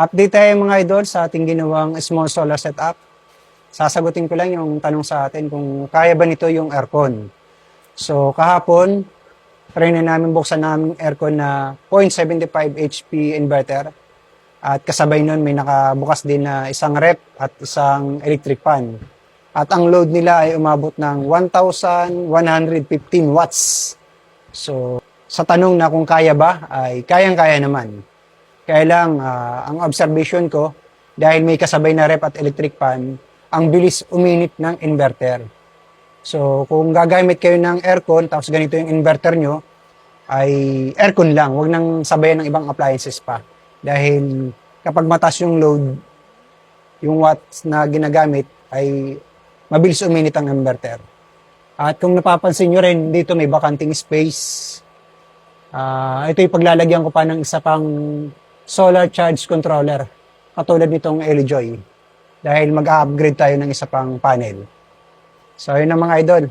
Update tayo mga idol sa ating ginawang small solar setup. Sasagutin ko lang yung tanong sa atin kung kaya ba nito yung aircon. So kahapon, try na namin buksan namin aircon na 0.75 HP inverter. At kasabay nun may nakabukas din na isang rep at isang electric fan. At ang load nila ay umabot ng 1,115 watts. So sa tanong na kung kaya ba, ay kayang-kaya naman. Kaya lang, ang observation ko, dahil may kasabay na rep at electric fan, ang bilis uminit ng inverter. So, kung gagamit kayo ng aircon, tapos ganito yung inverter nyo, ay aircon lang. Huwag nang sabayan ng ibang appliances pa. Dahil kapag mataas yung load, yung watts na ginagamit, ay mabilis uminit ang inverter. At kung napapansin nyo rin, dito may bakanting space. Ito yung paglalagyan ko pa ng isa pang solar charge controller katulad nitong Elijoy dahil mag-upgrade tayo ng isa pang panel. So yun ang mga idol.